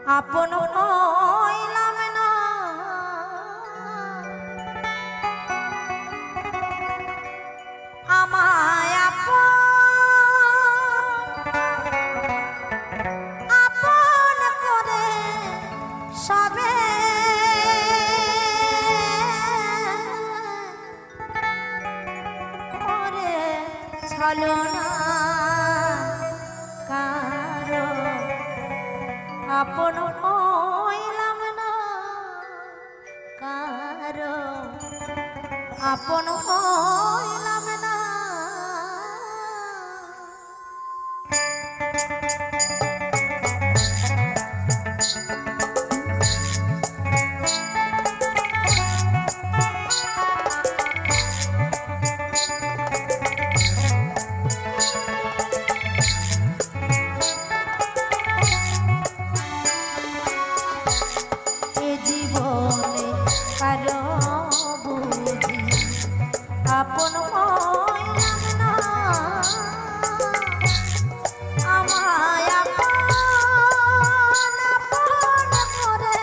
আপন হইলাম না আমায় আপন করে সবে করে ছলনা কারো আপন হইলাম না কারো আপন হইলাম না এ জীবনে কারো বুঝি আপন হইলাম না আমায় আপন করে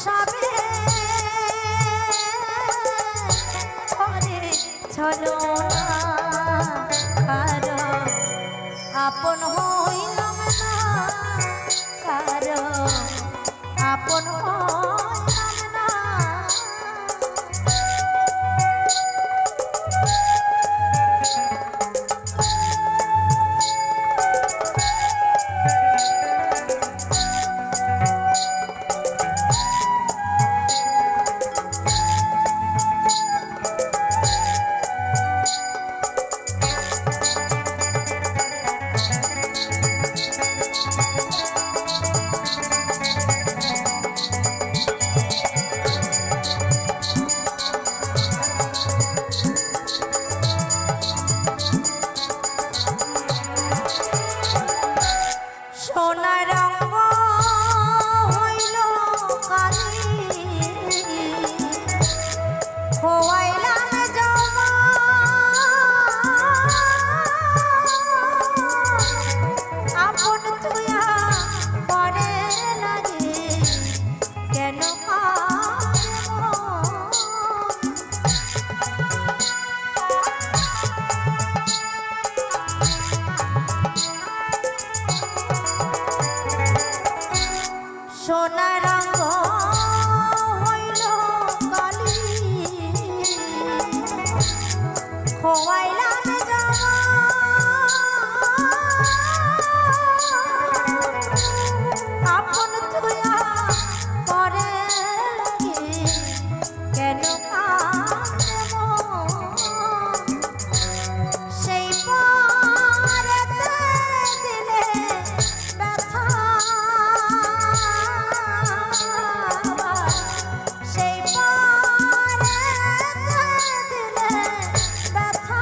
সবে করে ছলনা কারো আপন হইলাম না কারো আপন হইলাম না সোনার রঙ হইল কালি খোয়াইলাম জমা আপন তুয়া পরে লাগে কেন সোনার রঙ হইল কালি খোয়াইলাম জমা আপন তুয়া পরে লাগে কেন সেই পরেতে দিলে ব্যথা সেই পরেতে দিলে ব্যথা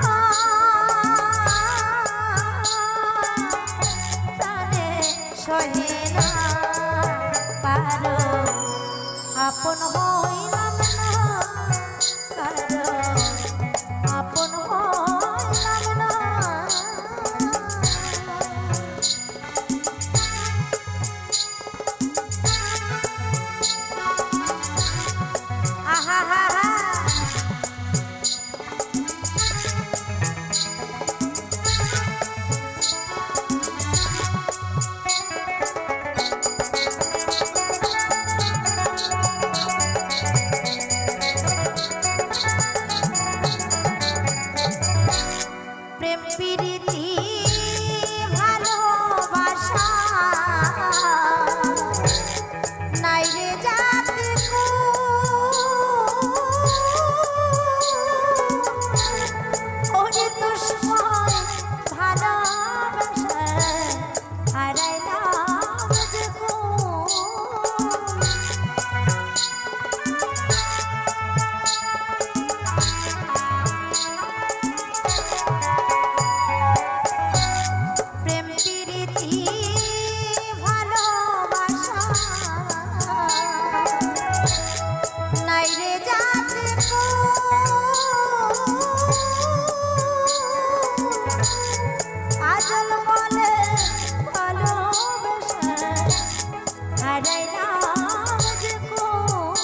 হারাইলাম যে কোন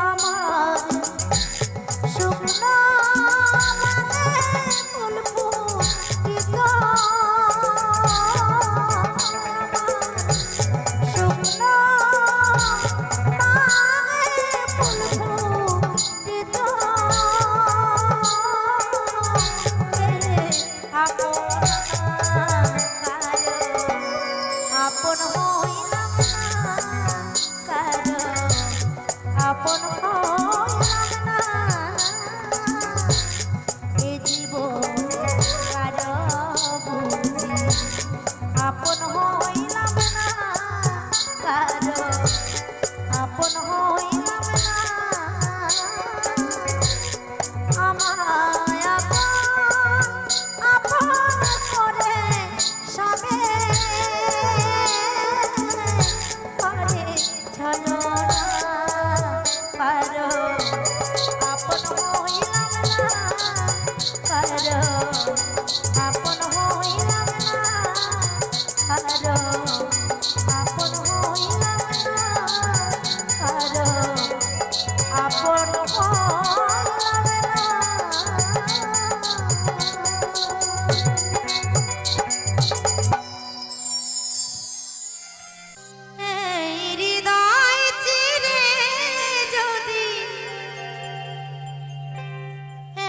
আমার শুকনো ফুল ফুটিত শুকনো ফুল ফুটিত আপন হইলাম না কারো আপন হইলাম না এ জীবন কারো বুঝি আপন হইলাম না কারো আপন হইলাম না আমায় আপন করে সবে করে চলো না কারো আপন হইলাম না কারো আপন হইলাম না কারো আপন হইলাম না কারো আপন হইলাম না এই হৃদয় চিরে যদি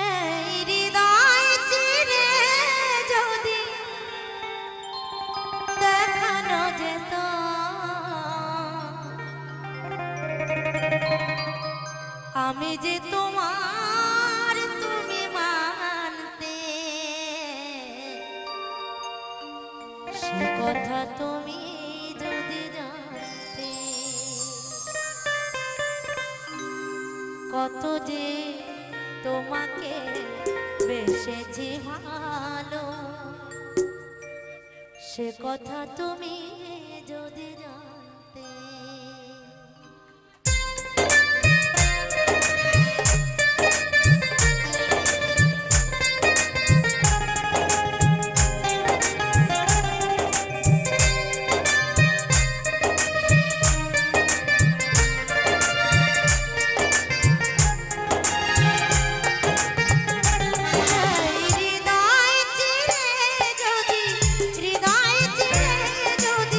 এই হৃদয় চিরে যদি দেখানো যেত আমি যে তোমার তুমি মানতে সে কথা তুমি যদি জানতে কত যে তোমাকে বেসেছি ভালো সে কথা তুমি যদি জানতে হৃদয় চিরে যদি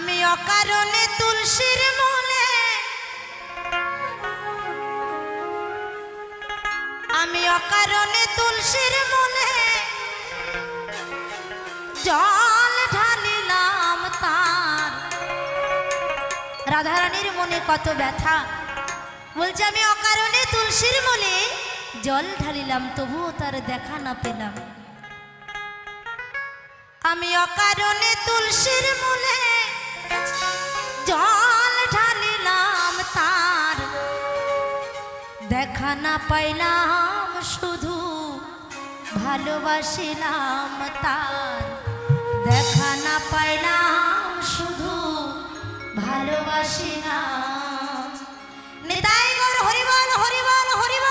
আমি অকারণে তুলসীর মূলে, আমি অকারণে তুলসীর মূলে জল ঢালিলাম তার। রাধারানীর মনে কত ব্যথা, বলছে আমি অকারণে তুলসীর মূলে জল ঢালিলাম, তবুও তার দেখা না পেলাম। আমি অকারণে তুলসীর মূলে জল ঢালিলাম তার, দেখা না পাইলাম শুধু ভালোবাসিলাম তার, দেখা না পাইলাম শুধু ভালোবাসিলাম। নিতাই গৌর হরিবল হরিবল হরিবল।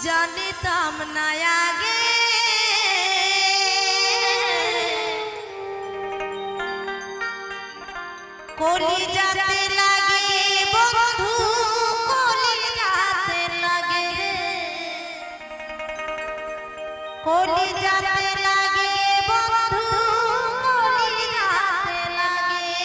জানিতাম না আগে কলিজাতে লাগে বন্ধু কলিজাতে লাগে কলিজাতে লাগে বন্ধু কলিজাতে লাগে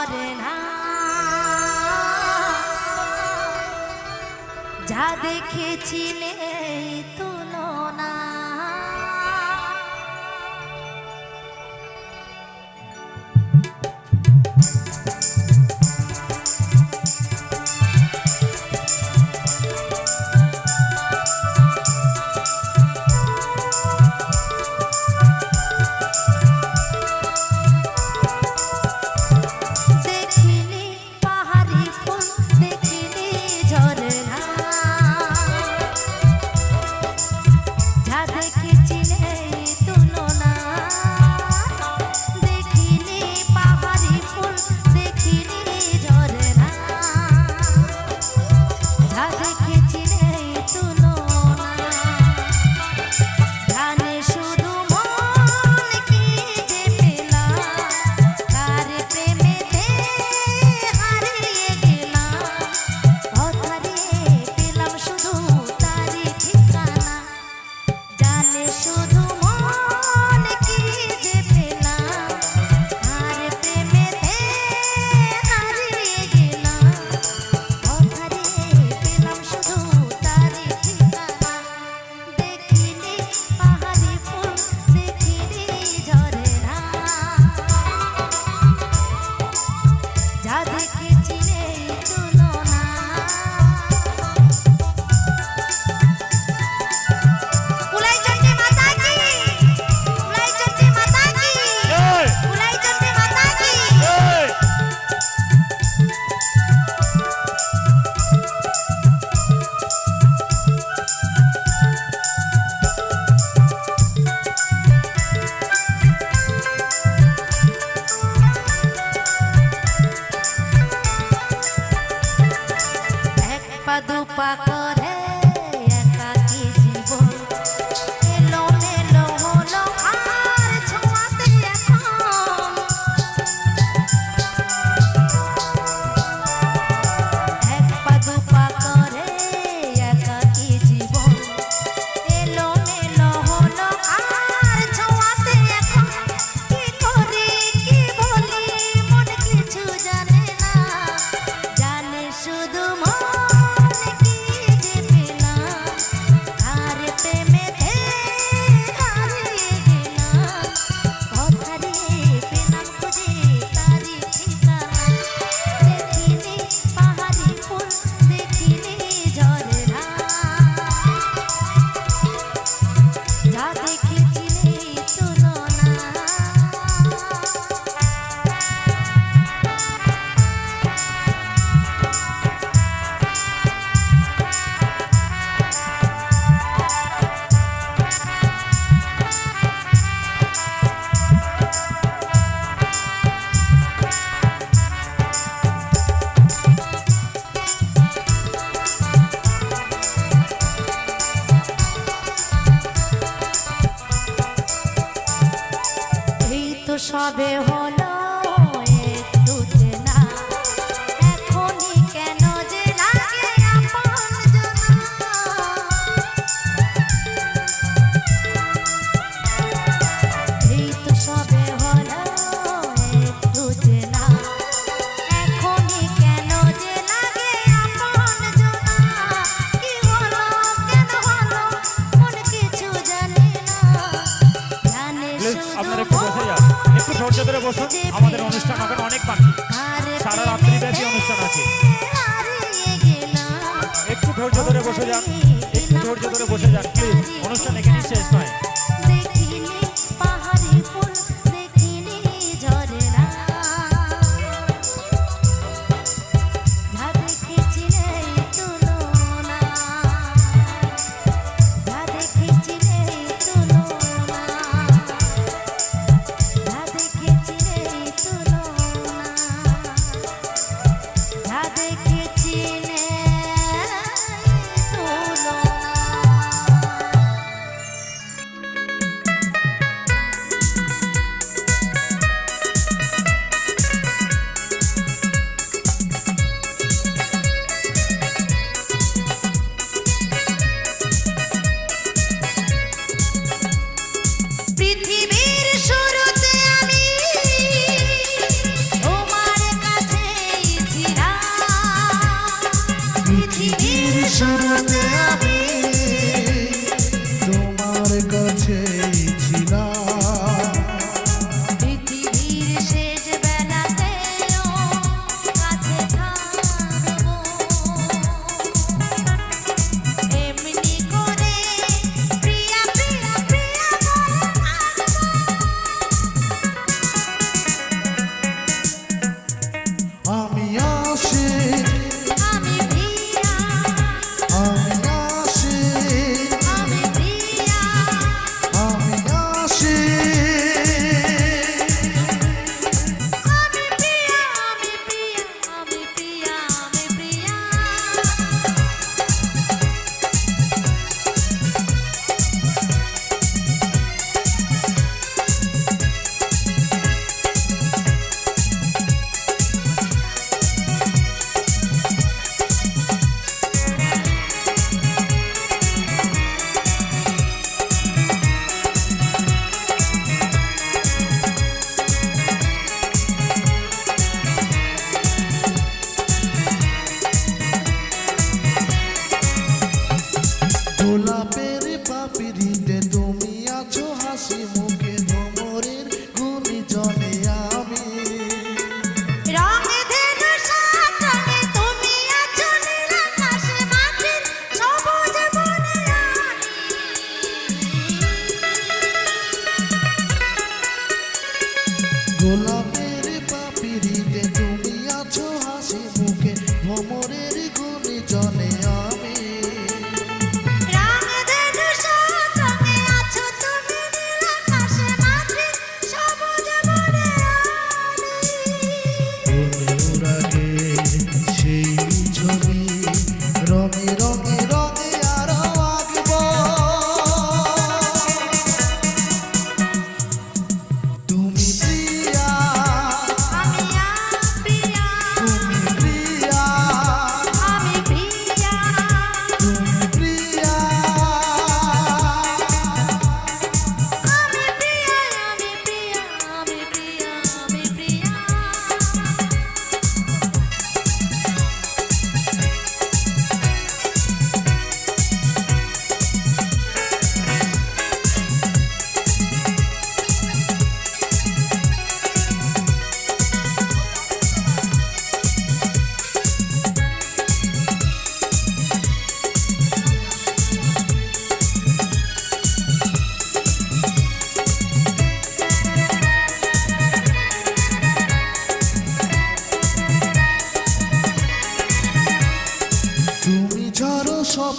ঝরনা যা দেখেছি নেই তুলনা। দুপা করে একাকী জীবন এলো মেলো হলো আর ছোঁয়াতে এখন এক পা দুপা করে একাকী জীবন এলো মেলো হলো আর ছোঁয়াতে এখন কি করি কি বলি মন কিছু জানে না জানে শুধু সবে হলো একটু চেনা এখনই কেন যে লাগে আপন জানা এই তো সবে হলো একটু চেনা এখনই কেন যে লাগে আপন জানা কি হলো কেন হলো মন কিছু জানে না জানে একটু ধৈর্য ধরে বসুন আমাদের অনুষ্ঠান এখন অনেক বাকি সারা রাত্রি ব্যাপী অনুষ্ঠান আছে একটু ধৈর্য ধরে বসে যান একটু ধৈর্য ধরে বসে যান প্লিজ অনুষ্ঠান এখানেই শেষ নয় দেখেছি নে তুলনা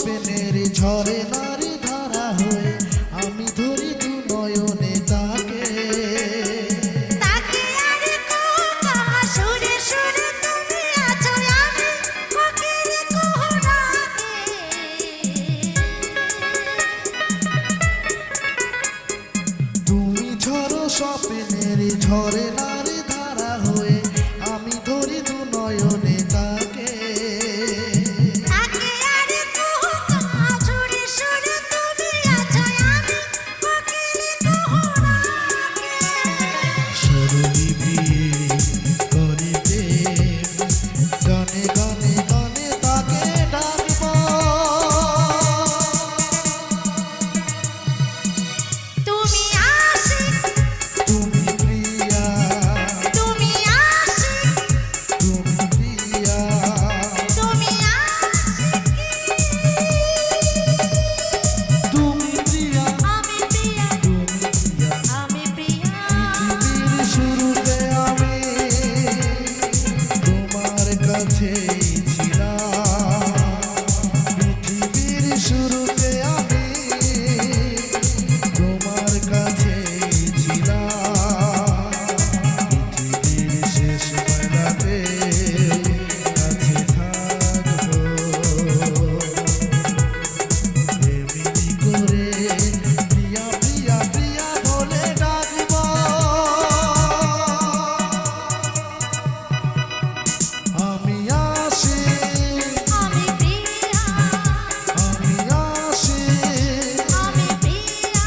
স্বপ্নের ঝরে নারী ধারা হয়ে আমি ধরি দু নয়নে তাকে। তাকে আর কোকা সুরে সুরে তুমি আছো আমি ফকির কোহরাকে। তুমি ঝড়ো স্বপ্নের ঝরে নারী ধারা হয়ে আমি ধরি দু নয়নে তাকে। তাকে আর কোকা সুরে সুরে তুমি আছো আমি ফকির কোহরাকে। সরলি বিয়ে করিতে গানে গানে গানে তাকে ডাকব। তুমি আশিক তুমি প্রিয়া, তুমি আশিক তুমি প্রিয়া, তুমি আশিক তুমি প্রিয়া, আমি প্রিয়া তুমি প্রিয়া। আমি প্রিয়া। পৃথিবীর শুরুতে আমি তোমার কাছেই ছিলাম। পৃথিবীর শুরুতে আমি তোমার কাছেই ছিলাম। পৃথিবীর শেষ বেলাতে কাছে থাকবো। এমনি করে প্রিয়া প্রিয়া প্রিয়া বলে ডাকবো। আমি আসি, আমি প্রিয়া আমি আসি, আমি প্রিয়া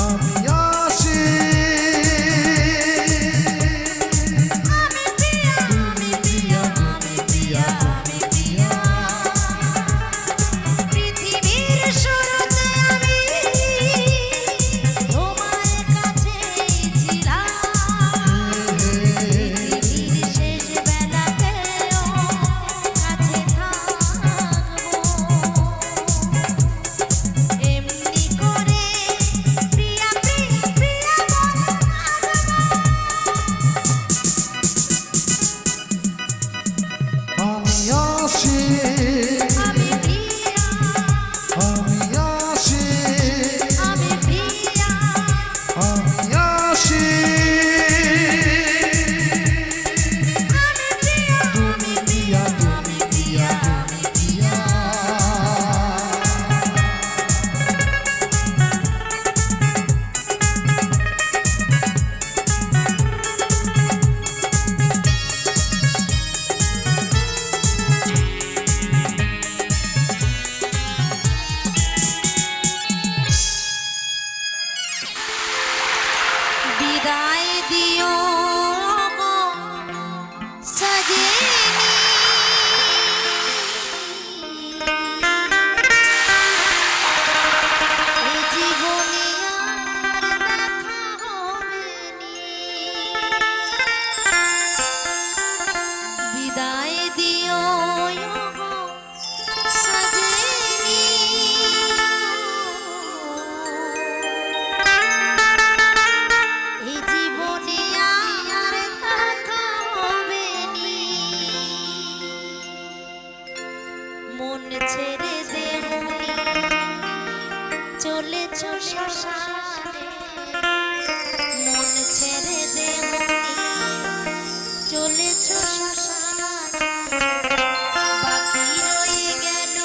আমি আসি। আমি প্রিয়া আমি প্রিয়া আমি প্রিয়া আমি প্রিয়া। পৃথিবীর শুরুতে আমি তোমার কাছেই ছিলাম। পৃথিবীর শেষ বেলাতেও কাছে থাকবো। এমনি করে প্রিয়া প্রিয়া প্রিয়া বলে আমি আসি, আমি প্রিয়া আমি আসি, আমি প্রিয়া আমি আসি। আমি প্রিয়া তুমি প্রিয়া, তুমি প্রিয়া, তুমি প্রিয়া। বিদায় দিও গো সজনী। এই জীবনে আর দেখা হবে নি। বিদায় দিও গো সজনী। এই জীবনে আর দেখা হবে নি। মন ছেড়ে দেবনি চলেছ শ্মশানে। মন ছেড়ে দেবনি চলেছ শ্মশানে। বাকি রয়ে গেল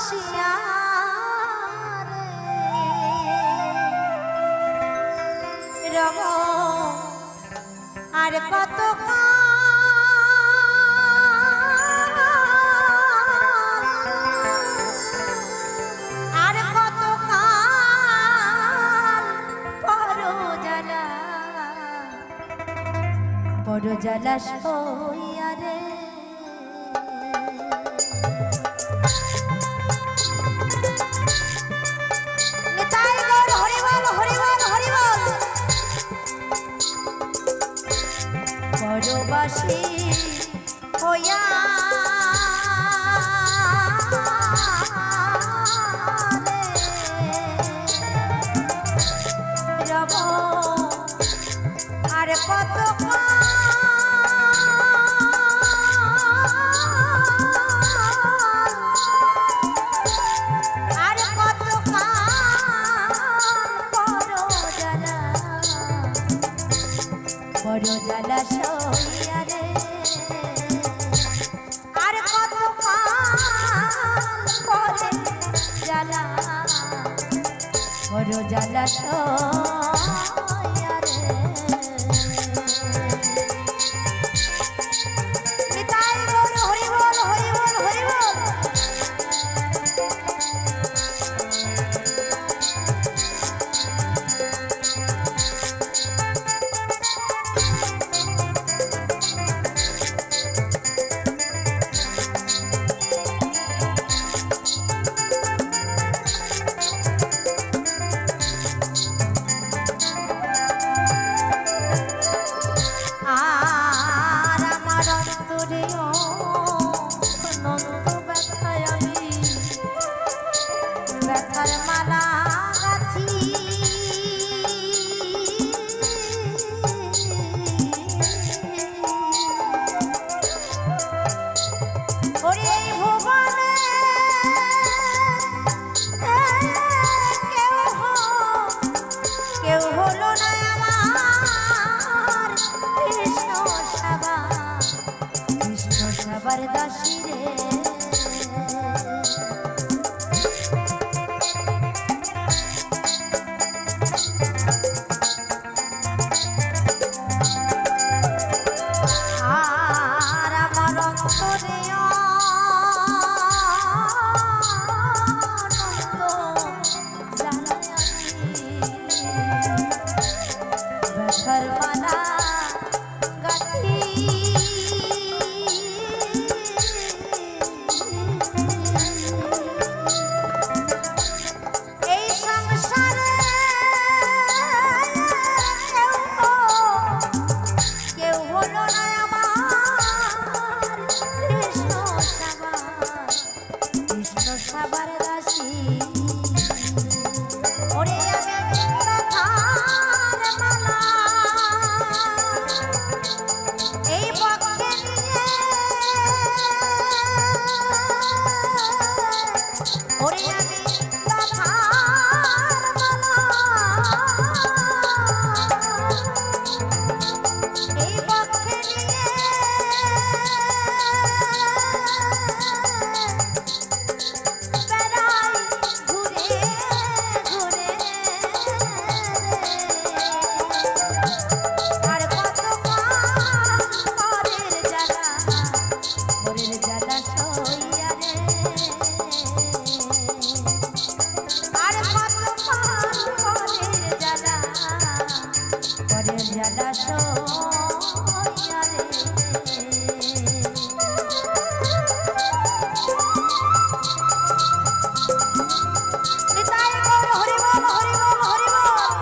বসিয়া রব আর কত আর কত বড় জ্বালা সইয়া রে নিতাই গৌর হরি বল হরি বল হরি বল বড়বাসী হইয়া রব আর কত বড় জ্বালা সইয়া রে আর কত পরে জ্বালা বড় জ্বালা সইয়া রে নিতাই গৌর হরি বল হরি বল হরি বল দাসী রে আর আমার অন্তরে ব্যথার মালা গাথি সবার দাসী ওরে আমি ব্যথার মালা এই পক্ষে নিয়ে ওরে আমি ব্যথার মালা এই পক্ষে নিয়ে জ্বালা সইয়া রে নিতাই গৌর হরি বল হরি বল হরি বল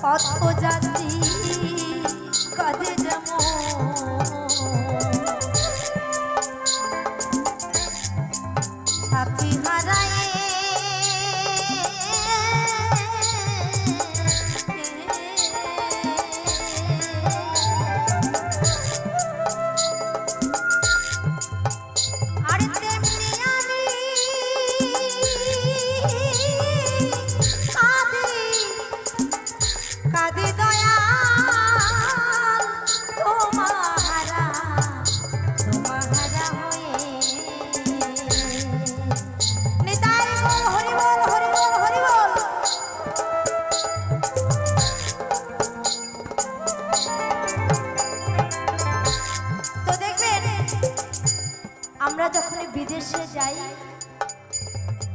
পথ যাত্রী কাঁধে যেমন সাথী হারায়ে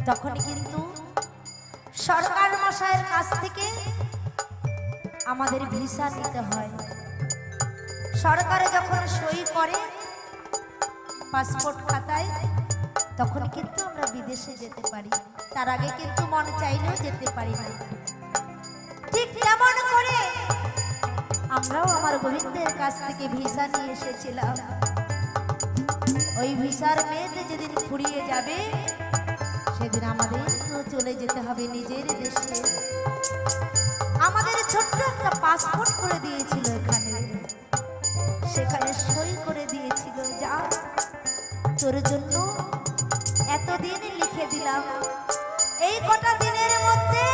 তখনই কিন্তু সরকার মশাইয়ের কাছ থেকে আমাদের ভিসা নিতে হয়। সরকারে যখন সই করে পাসপোর্ট খাতায়, তখন কিন্তু আমরা বিদেশে যেতে পারি। তার আগে কিন্তু মন চাইলেও যেতে পারি না। ঠিক তেমন করে আমরাও আমার গোবিন্দের কাছ থেকে ভিসা নিয়ে এসেছিলাম। ওই ভিসার মেয়াদ যেদিন ফুরিয়ে যাবে, সেদিন আমাদের চলে যেতে হবে নিজের দেশে। আমাদের ছোট্ট একটা পাসপোর্ট করে দিয়েছিল এখানে, সেখানে সই করে দিয়েছিল, যা তোর জন্য এতদিন লিখে দিলাম, এই কটা দিনের মধ্যে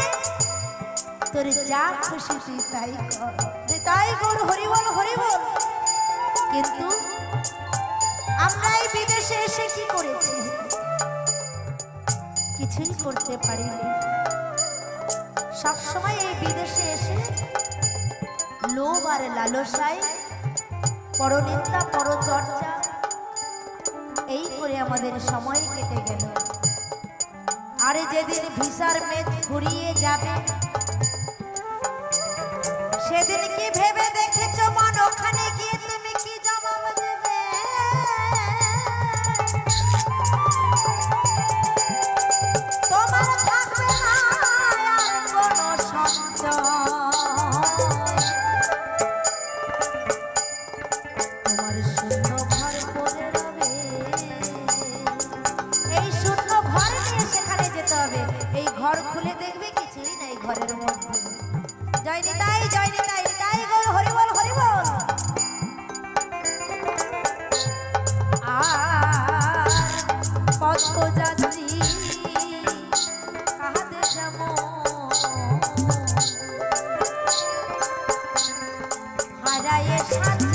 তোর যা খুশি তুই তাই কর, তাই কর, হরি বল হরি বল। কিন্তু আমরা এই বিদেশে এসে কি করেছি? কিছুই করতে পারিনি। সবসময় এই বিদেশে এসে লোভ আর লালসায় পরনিন্দা পরচর্চা এই করে আমাদের সময় কেটে গেল। আরে যেদিন ভিসার মেয়াদ ফুরিয়ে যাবে, সেদিন কি ভেবে দেখেছো মন, ওখানে গিয়ে তুমি কি জবাব দেবে? তোমার থাকবে না আর কোনো সঞ্চয়, তোমার শূন্য ঘর পড়ে রবে। এই শূন্য ঘর নিয়ে সেখানে যেতে হবে। এই ঘর খুলে দেখবে কিছুই নাই ঘরের মধ্যে। জয় নিতাই জয় নিতাই, নিতাই গৌর হরি বল হরি বল। আর কত যাচ্ছি কাহাতে যাব, হারায়ে সাথী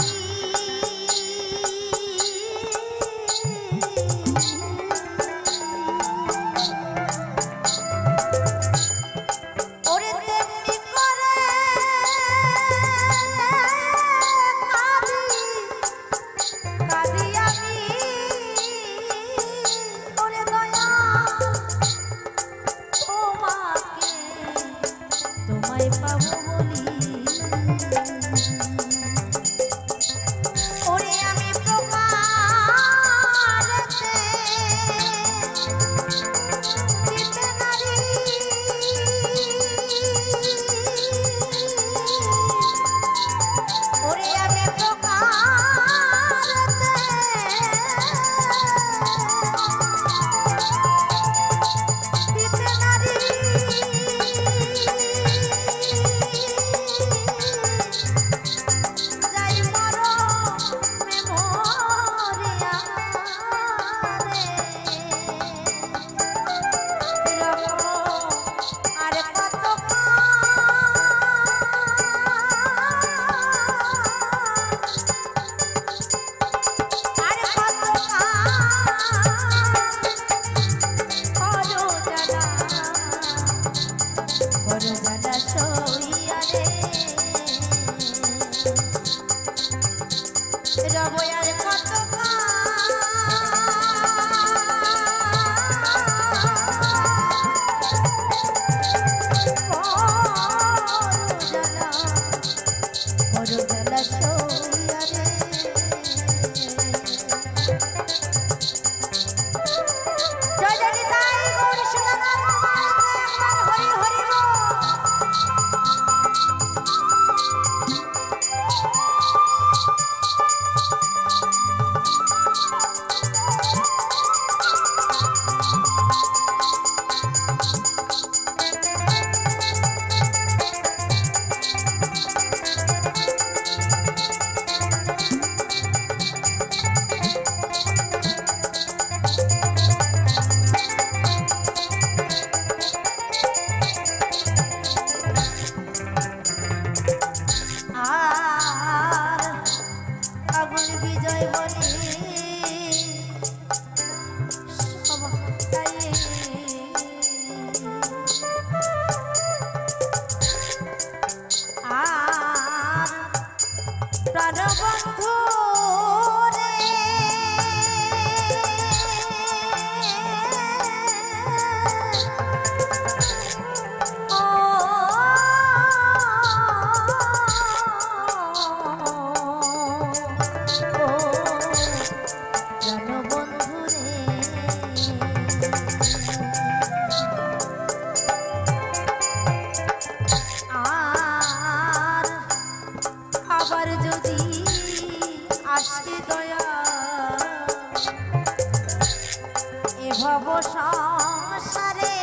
সংসারে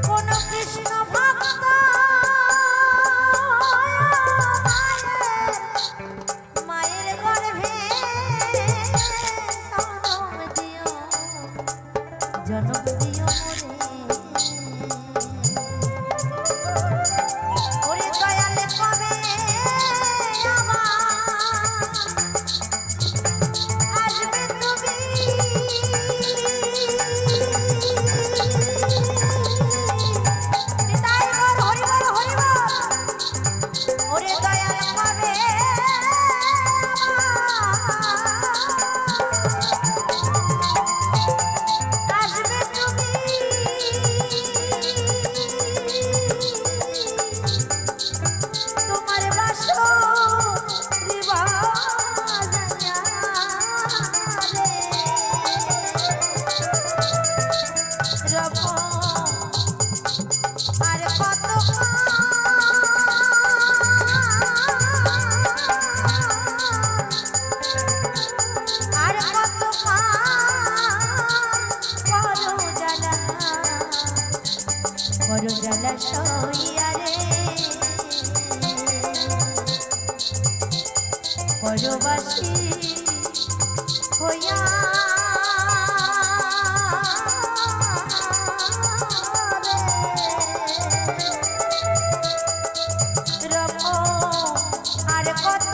কোন কৃষ্ণ ভক্ত মায়ের গর্ভে জনম দিও ওরে দয়ালে কবে আসবে তুমি নিতাই গৌর হরি বল হরি বল ওরে দয়ালে কবে আসবে তুমি তোমার বাসো আর কত আর কত করো জ্বালা সইয়া রে পরবাসী হইয়া রব আর কত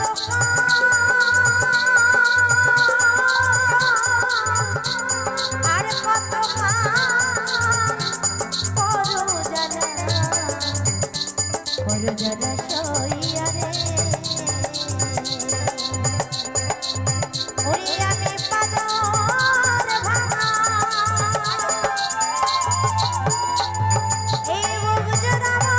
আর কত করো জ্বালা সইয়া রে ওরে আমি পাদর ভাঙা এই বুক জড়াবো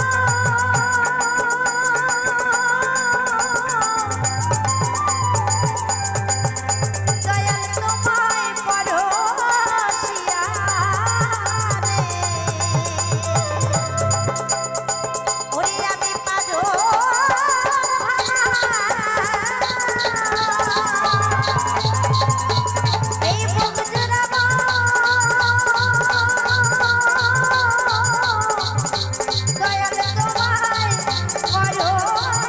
দয়াল তোমায় পরশিয়া রে ওরে আমি পাদর এই বুক জড়াবো দয়াল তোমায়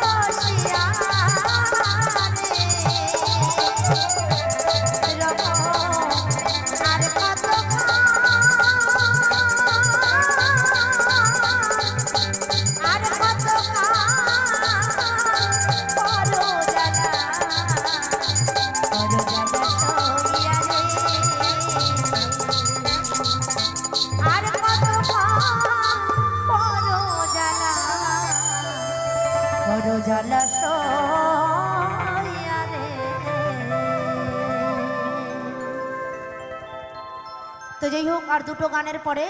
পরশিয়া রে রব আর কত আর কত করো জ্বালা সইয়া রে আর কত করো জ্বালা সইয়া রে। তো যাই হোক আর দুটো গানের পরে